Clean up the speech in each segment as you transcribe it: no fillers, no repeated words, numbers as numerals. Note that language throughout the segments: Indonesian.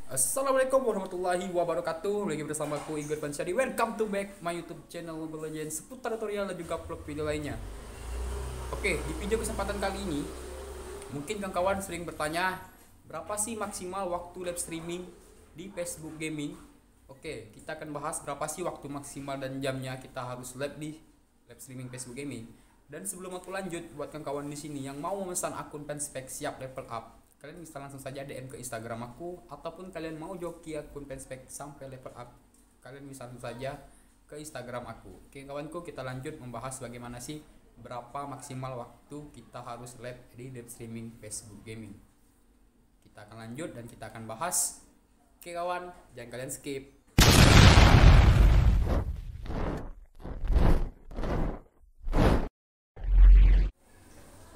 Assalamualaikum warahmatullahi wabarakatuh. Lagi bersama aku Igor Pansyadi. Welcome to back my YouTube channel Mobile Legends seputar tutorial dan juga vlog video lainnya. Oke, di video kesempatan kali ini mungkin kawan-kawan sering bertanya, berapa sih maksimal waktu live streaming di Facebook Gaming? Oke, kita akan bahas berapa sih waktu maksimal dan jamnya kita harus live di live streaming Facebook Gaming. Dan sebelum aku lanjut, buat kawan-kawan di sini yang mau memesan akun Fanspek siap level up, kalian bisa langsung saja DM ke Instagram aku, ataupun kalian mau joki akun Fanspek sampai level up, kalian bisa langsung saja ke Instagram aku. Oke kawanku, kita lanjut membahas bagaimana sih berapa maksimal waktu kita harus live di live streaming Facebook Gaming. Kita akan lanjut dan kita akan bahas. Oke kawan, jangan kalian skip.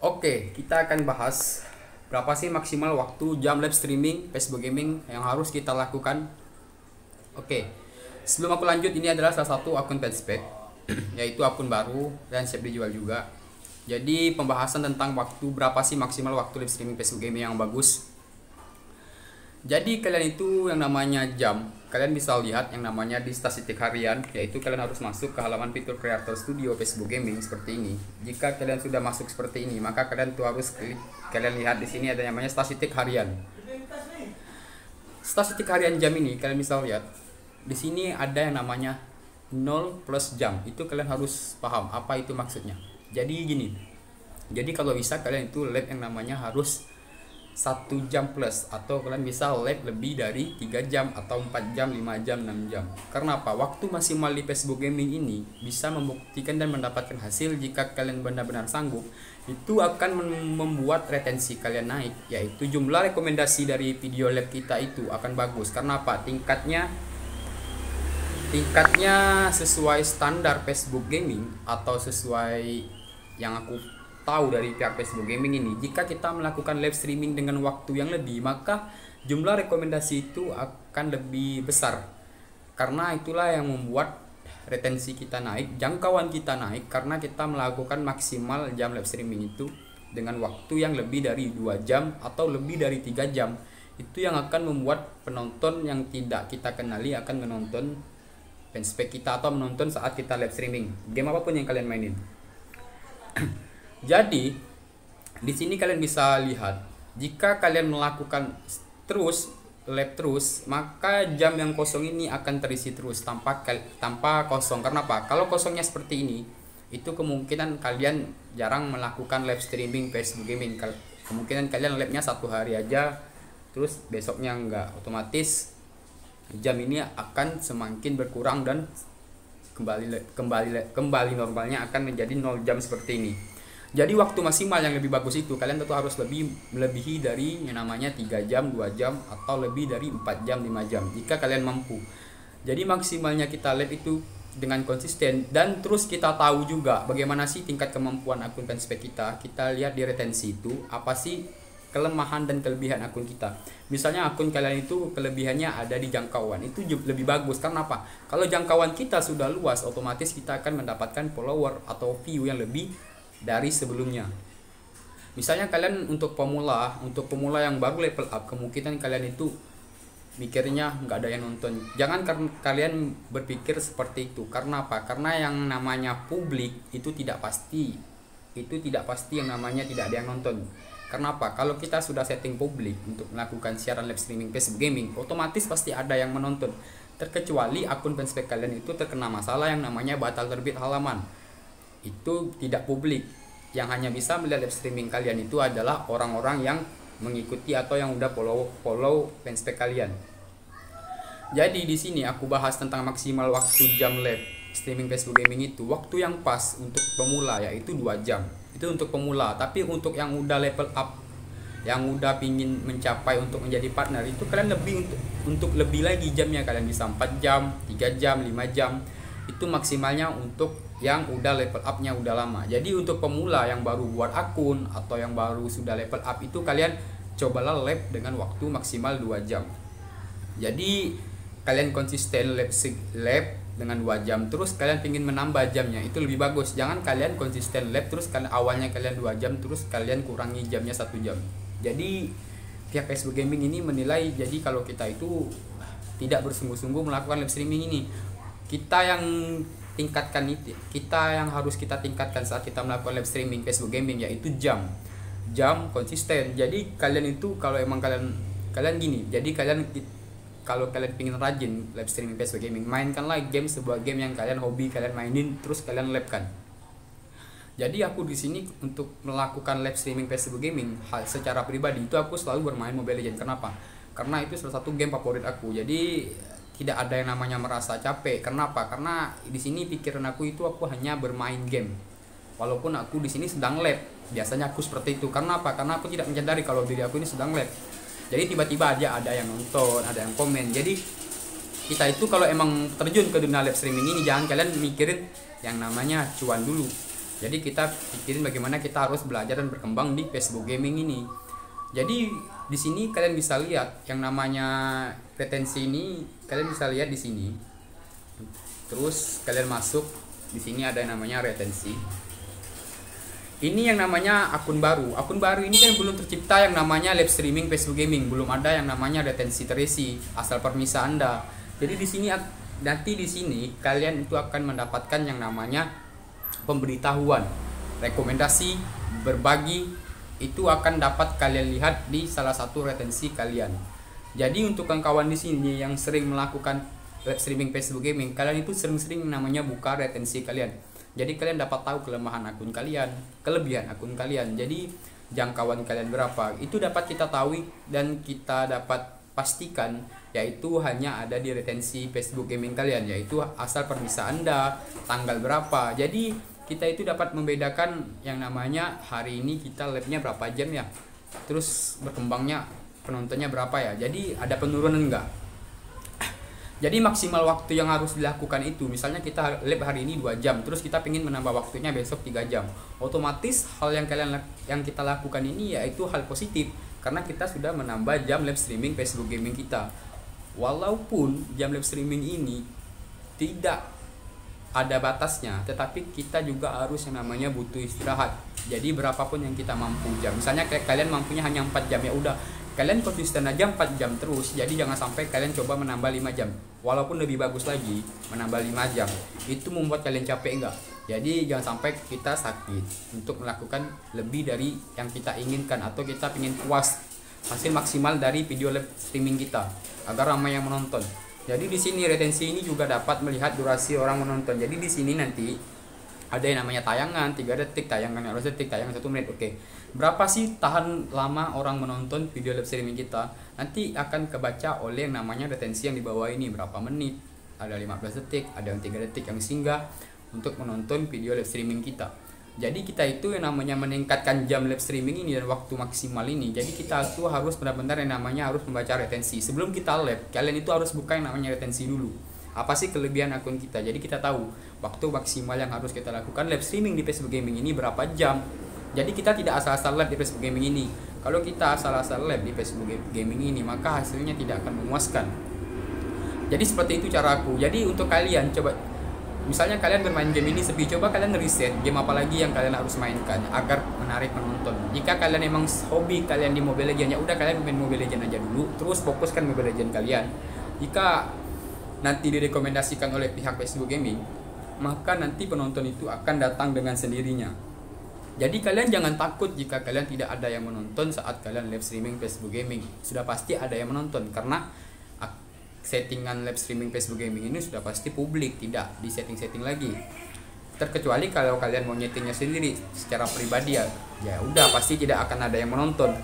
Oke, kita akan bahas berapa sih maksimal waktu jam live streaming Facebook Gaming yang harus kita lakukan. Oke, sebelum aku lanjut, ini adalah salah satu akun Fanspek yaitu akun baru dan siap dijual juga. Jadi pembahasan tentang waktu berapa sih maksimal waktu live streaming Facebook Gaming yang bagus. Jadi kalian itu yang namanya jam, kalian bisa lihat yang namanya di statistik harian, yaitu kalian harus masuk ke halaman fitur Creator Studio Facebook Gaming seperti ini. Jika kalian sudah masuk seperti ini, maka kalian tuh harus klik, kalian lihat di sini ada yang namanya statistik harian. Statistik harian jam ini kalian bisa lihat di sini ada yang namanya 0 plus jam. Itu kalian harus paham apa itu maksudnya. Jadi gini. Jadi kalau bisa kalian itu live yang namanya harus 1 jam plus, atau kalian bisa live lebih dari 3 jam atau 4 jam, 5 jam, 6 jam. Karena apa? Waktu maksimal di Facebook Gaming ini bisa membuktikan dan mendapatkan hasil jika kalian benar-benar sanggup. Itu akan membuat retensi kalian naik, yaitu jumlah rekomendasi dari video live kita itu akan bagus. Karena apa? Tingkatnya sesuai standar Facebook Gaming atau sesuai yang aku tahu dari pihak Facebook Gaming ini. Jika kita melakukan live streaming dengan waktu yang lebih, maka jumlah rekomendasi itu akan lebih besar. Karena itulah yang membuat retensi kita naik, jangkauan kita naik, karena kita melakukan maksimal jam live streaming itu dengan waktu yang lebih dari 2 jam atau lebih dari 3 jam. Itu yang akan membuat penonton yang tidak kita kenali akan menonton fanspage kita atau menonton saat kita live streaming game apapun yang kalian mainin. Jadi di sini kalian bisa lihat, jika kalian melakukan terus live terus, maka jam yang kosong ini akan terisi terus tanpa kosong. Karena apa? Kalau kosongnya seperti ini, itu kemungkinan kalian jarang melakukan live streaming Facebook Gaming. Kemungkinan kalian live-nya 1 hari aja, terus besoknya enggak. Otomatis jam ini akan semakin berkurang dan kembali normalnya akan menjadi 0 jam seperti ini. Jadi waktu maksimal yang lebih bagus itu kalian tentu harus melebihi dari yang namanya 3 jam, 2 jam, atau lebih dari 4 jam, 5 jam jika kalian mampu. Jadi maksimalnya kita live itu dengan konsisten, dan terus kita tahu juga bagaimana sih tingkat kemampuan akun Fanspek kita. Kita lihat di retensi itu apa sih kelemahan dan kelebihan akun kita. Misalnya akun kalian itu kelebihannya ada di jangkauan, itu lebih bagus. Karena apa? Kalau jangkauan kita sudah luas, otomatis kita akan mendapatkan follower atau view yang lebih dari sebelumnya. Misalnya kalian untuk pemula yang baru level up, kemungkinan kalian itu mikirnya nggak ada yang nonton. Jangan kalian berpikir seperti itu. Karena apa? Karena yang namanya publik itu tidak pasti. Itu tidak pasti yang namanya tidak ada yang nonton. Karena apa? Kalau kita sudah setting publik untuk melakukan siaran live streaming Facebook Gaming, otomatis pasti ada yang menonton. Terkecuali akun fanspage kalian itu terkena masalah yang namanya batal terbit halaman. Itu tidak publik. Yang hanya bisa melihat live streaming kalian itu adalah orang-orang yang mengikuti atau yang udah follow fanspage kalian. Jadi di sini aku bahas tentang maksimal waktu jam live streaming Facebook Gaming itu. Waktu yang pas untuk pemula yaitu 2 jam. Itu untuk pemula. Tapi untuk yang udah level up, yang udah pingin mencapai untuk menjadi partner, itu kalian lebih untuk lebih lagi jamnya. Kalian bisa 4 jam, 3 jam, 5 jam. Itu maksimalnya untuk yang udah level up-nya udah lama. Jadi untuk pemula yang baru buat akun atau yang baru sudah level up, itu kalian cobalah live dengan waktu maksimal 2 jam. Jadi kalian konsisten live dengan 2 jam, terus kalian ingin menambah jamnya, itu lebih bagus. Jangan kalian konsisten live terus awalnya kalian 2 jam, terus kalian kurangi jamnya 1 jam. Jadi pihak Facebook Gaming ini menilai jadi kalau kita itu tidak bersungguh-sungguh melakukan live streaming ini. Kita yang tingkatkan itu, kita yang harus kita tingkatkan saat kita melakukan live streaming Facebook Gaming yaitu jam konsisten. Jadi kalian itu kalau emang kalian gini, jadi kalau kalian ingin rajin live streaming Facebook Gaming, mainkanlah game, sebuah game yang kalian hobi, kalian mainin terus kalian live kan. Jadi aku di sini untuk melakukan live streaming Facebook Gaming secara pribadi itu aku selalu bermain Mobile Legends. Kenapa? Karena itu salah satu game favorit aku. Jadi tidak ada yang namanya merasa capek. Kenapa? Karena di sini pikiran aku itu aku hanya bermain game. Walaupun aku di sini sedang live. Biasanya aku seperti itu. Karena apa? Karena aku tidak menyadari kalau diri aku ini sedang live. Jadi tiba-tiba aja ada yang nonton, ada yang komen. Jadi kita itu kalau emang terjun ke dunia live streaming ini, jangan kalian mikirin yang namanya cuan dulu. Jadi kita pikirin bagaimana kita harus belajar dan berkembang di Facebook Gaming ini. Jadi di sini kalian bisa lihat yang namanya retensi ini, kalian bisa lihat di sini. Terus kalian masuk di sini ada yang namanya retensi. Ini yang namanya akun baru. Akun baru ini kan belum tercipta yang namanya live streaming Facebook Gaming, belum ada yang namanya retensi terisi asal permisa Anda. Jadi di sini nanti di sini kalian itu akan mendapatkan yang namanya pemberitahuan, rekomendasi, berbagi, itu akan dapat kalian lihat di salah satu retensi kalian. Jadi untuk kawan-kawan di sini yang sering melakukan live streaming Facebook Gaming, kalian itu sering-sering namanya buka retensi kalian. Jadi kalian dapat tahu kelemahan akun kalian, kelebihan akun kalian. Jadi jangkauan kalian berapa, itu dapat kita tahu dan kita dapat pastikan, yaitu hanya ada di retensi Facebook Gaming kalian, yaitu asal permisa Anda, tanggal berapa. Jadi kita itu dapat membedakan yang namanya hari ini kita live-nya berapa jam ya, terus berkembangnya penontonnya berapa ya, jadi ada penurunan enggak. Jadi maksimal waktu yang harus dilakukan itu, misalnya kita live hari ini 2 jam, terus kita ingin menambah waktunya besok 3 jam, otomatis hal yang kita lakukan ini yaitu hal positif, karena kita sudah menambah jam live streaming Facebook Gaming kita. Walaupun jam live streaming ini tidak ada batasnya, tetapi kita juga harus yang namanya butuh istirahat. Jadi berapapun yang kita mampu jam, misalnya kalian mampunya hanya 4 jam, ya udah kalian konsisten aja 4 jam terus. Jadi jangan sampai kalian coba menambah 5 jam, walaupun lebih bagus lagi menambah 5 jam, itu membuat kalian capek enggak. Jadi jangan sampai kita sakit untuk melakukan lebih dari yang kita inginkan, atau kita ingin puas hasil maksimal dari video live streaming kita agar ramai yang menonton. Jadi di sini retensi ini juga dapat melihat durasi orang menonton. Jadi di sini nanti ada yang namanya tayangan 3 detik, tayangan 2 detik, tayangan 1 menit. Oke. Berapa sih tahan lama orang menonton video live streaming kita? Nanti akan kebaca oleh yang namanya retensi yang di bawah ini, berapa menit. Ada 15 detik, ada yang 3 detik yang singgah untuk menonton video live streaming kita. Jadi kita itu yang namanya meningkatkan jam live streaming ini dan waktu maksimal ini. Jadi kita tuh harus benar-benar yang namanya harus membaca retensi. Sebelum kita live, kalian itu harus buka yang namanya retensi dulu. Apa sih kelebihan akun kita? Jadi kita tahu waktu maksimal yang harus kita lakukan live streaming di Facebook Gaming ini berapa jam. Jadi kita tidak asal-asal live di Facebook Gaming ini. Kalau kita asal-asal live di Facebook Gaming ini, maka hasilnya tidak akan memuaskan. Jadi seperti itu caraku. Jadi untuk kalian coba, misalnya kalian bermain game ini sepi, coba kalian riset game apa lagi yang kalian harus mainkan agar menarik penonton. Jika kalian emang hobi kalian di Mobile Legends, ya udah kalian main Mobile Legends aja dulu, terus fokuskan Mobile Legends kalian. Jika nanti direkomendasikan oleh pihak Facebook Gaming, maka nanti penonton itu akan datang dengan sendirinya. Jadi kalian jangan takut jika kalian tidak ada yang menonton saat kalian live streaming Facebook Gaming. Sudah pasti ada yang menonton, karena settingan live streaming Facebook Gaming ini sudah pasti publik, tidak di setting-setting lagi. Terkecuali kalau kalian mau nyetingnya sendiri secara pribadi, ya udah pasti tidak akan ada yang menonton.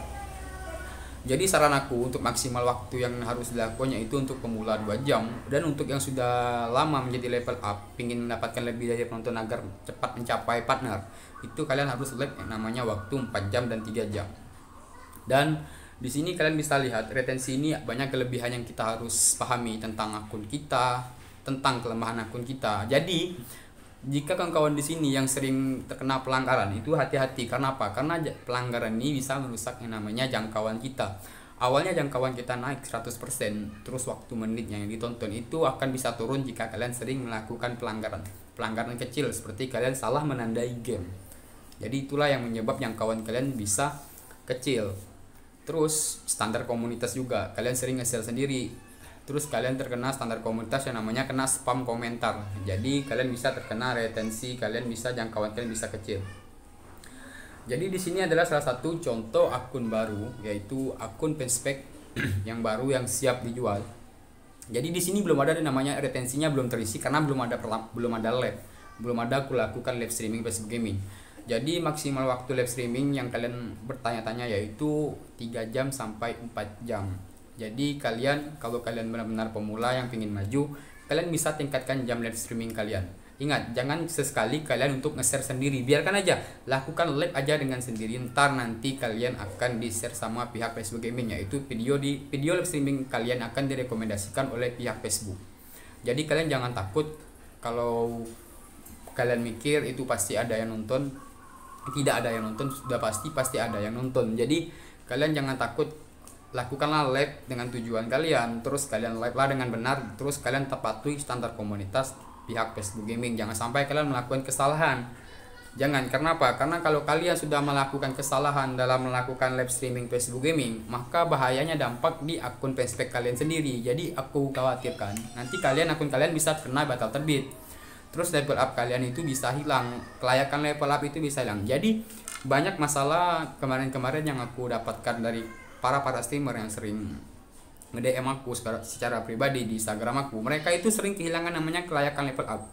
Jadi saran aku untuk maksimal waktu yang harus dilakukan yaitu untuk pemula 2 jam, dan untuk yang sudah lama menjadi level up, ingin mendapatkan lebih dari penonton agar cepat mencapai partner, itu kalian harus live yang namanya waktu 4 jam dan 3 jam. Dan di sini kalian bisa lihat retensi ini banyak kelebihan yang kita harus pahami tentang akun kita, tentang kelemahan akun kita. Jadi jika kawan-kawan di sini yang sering terkena pelanggaran, itu hati-hati. Karena apa? Karena pelanggaran ini bisa merusak yang namanya jangkauan kita. Awalnya jangkauan kita naik 100%, terus waktu menitnya yang ditonton itu akan bisa turun jika kalian sering melakukan pelanggaran kecil seperti kalian salah menandai game. Jadi itulah yang menyebab jangkauan kalian bisa kecil. Terus standar komunitas juga, kalian sering nge-share sendiri. Terus kalian terkena standar komunitas yang namanya kena spam komentar. Jadi kalian bisa terkena retensi kalian, bisa jangkauan kalian bisa kecil. Jadi di sini adalah salah satu contoh akun baru, yaitu akun fanspage yang baru yang siap dijual. Jadi di sini belum ada namanya retensinya, belum terisi karena belum ada live, belum ada aku lakukan live streaming Facebook Gaming. Jadi maksimal waktu live streaming yang kalian bertanya-tanya yaitu 3 jam sampai 4 jam. Jadi kalian, kalau kalian benar-benar pemula yang ingin maju, kalian bisa tingkatkan jam live streaming kalian. Ingat, jangan sesekali kalian untuk nge-share sendiri, biarkan aja, lakukan live aja dengan sendiri. Ntar nanti kalian akan di-share sama pihak Facebook Gaming, yaitu video live streaming kalian akan direkomendasikan oleh pihak Facebook. Jadi kalian jangan takut kalau kalian mikir itu pasti ada yang nonton. Tidak ada yang nonton, sudah pasti ada yang nonton. Jadi kalian jangan takut, lakukanlah live dengan tujuan kalian, terus kalian live lah dengan benar, terus kalian patuhi standar komunitas pihak Facebook Gaming. Jangan sampai kalian melakukan kesalahan. Jangan, karena apa? Karena kalau kalian sudah melakukan kesalahan dalam melakukan live streaming Facebook Gaming, maka bahayanya dampak di akun fanspage kalian sendiri. Jadi aku khawatirkan nanti akun kalian bisa kena batal terbit. Terus level up kalian itu bisa hilang, kelayakan level up itu bisa hilang. Jadi banyak masalah kemarin-kemarin yang aku dapatkan dari para streamer yang sering nge-DM aku secara pribadi di Instagram aku. Mereka itu sering kehilangan namanya kelayakan level up,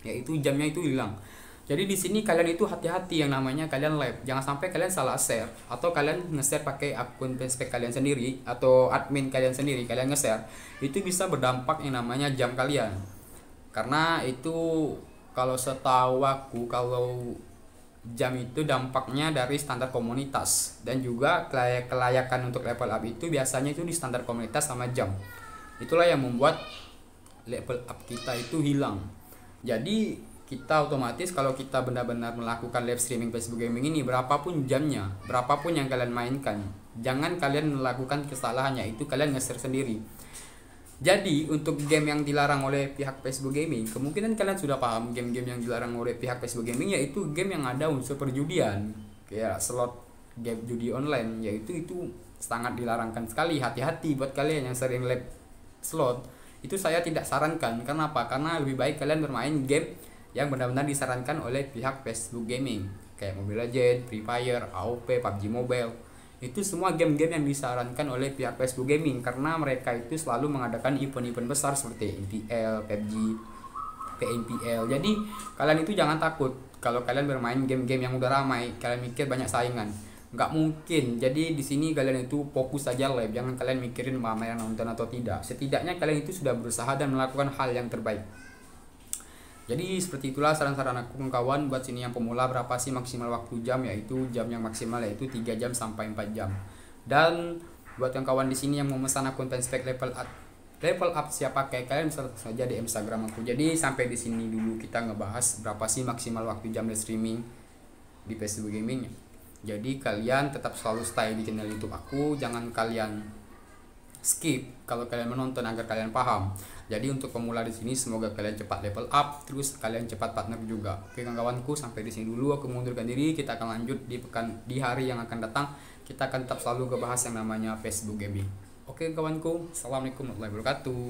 yaitu jamnya itu hilang. Jadi di sini kalian itu hati-hati yang namanya kalian live. Jangan sampai kalian salah share, atau kalian nge-share pakai akun fanspage kalian sendiri atau admin kalian sendiri, kalian nge-share, itu bisa berdampak yang namanya jam kalian. Karena itu kalau setahu aku, kalau jam itu dampaknya dari standar komunitas, dan juga kelayakan untuk level up itu biasanya itu di standar komunitas sama jam. Itulah yang membuat level up kita itu hilang. Jadi kita otomatis kalau kita benar-benar melakukan live streaming Facebook Gaming ini, berapapun jamnya, berapapun yang kalian mainkan, jangan kalian melakukan kesalahan, yaitu kalian nge-share sendiri. Jadi untuk game yang dilarang oleh pihak Facebook Gaming, kemungkinan kalian sudah paham game-game yang dilarang oleh pihak Facebook Gaming, yaitu game yang ada unsur perjudian, kayak slot game judi online, yaitu itu sangat dilarangkan sekali. Hati-hati buat kalian yang sering live slot, itu saya tidak sarankan. Karena apa? Karena lebih baik kalian bermain game yang benar-benar disarankan oleh pihak Facebook Gaming, kayak Mobile Legends, Free Fire, AOP, PUBG Mobile. Itu semua game-game yang disarankan oleh pihak Facebook Gaming, karena mereka itu selalu mengadakan event-event besar seperti MPL, PUBG, PNPL. Jadi kalian itu jangan takut kalau kalian bermain game-game yang udah ramai, kalian mikir banyak saingan. Nggak mungkin. Jadi di sini kalian itu fokus saja live, jangan kalian mikirin mana yang nonton atau tidak. Setidaknya kalian itu sudah berusaha dan melakukan hal yang terbaik. Jadi seperti itulah saran-saran aku kawan buat sini yang pemula. Berapa sih maksimal waktu jam, yaitu jam yang maksimal yaitu 3 jam sampai 4 jam. Dan buat yang kawan di sini yang mau memesan akun fanspage level up siap pakai, kalian bisa saja di Instagram aku. Jadi sampai di sini dulu kita ngebahas berapa sih maksimal waktu jam live streaming di Facebook Gaming. Jadi kalian tetap selalu stay di channel YouTube aku, jangan kalian skip kalau kalian menonton agar kalian paham. Jadi untuk pemula di sini semoga kalian cepat level up, terus kalian cepat partner juga. Oke kawan-kawanku, sampai di sini dulu aku mengundurkan diri. Kita akan lanjut di hari yang akan datang. Kita akan tetap selalu ngebahas yang namanya Facebook Gaming. Oke kawanku, assalamualaikum warahmatullahi wabarakatuh.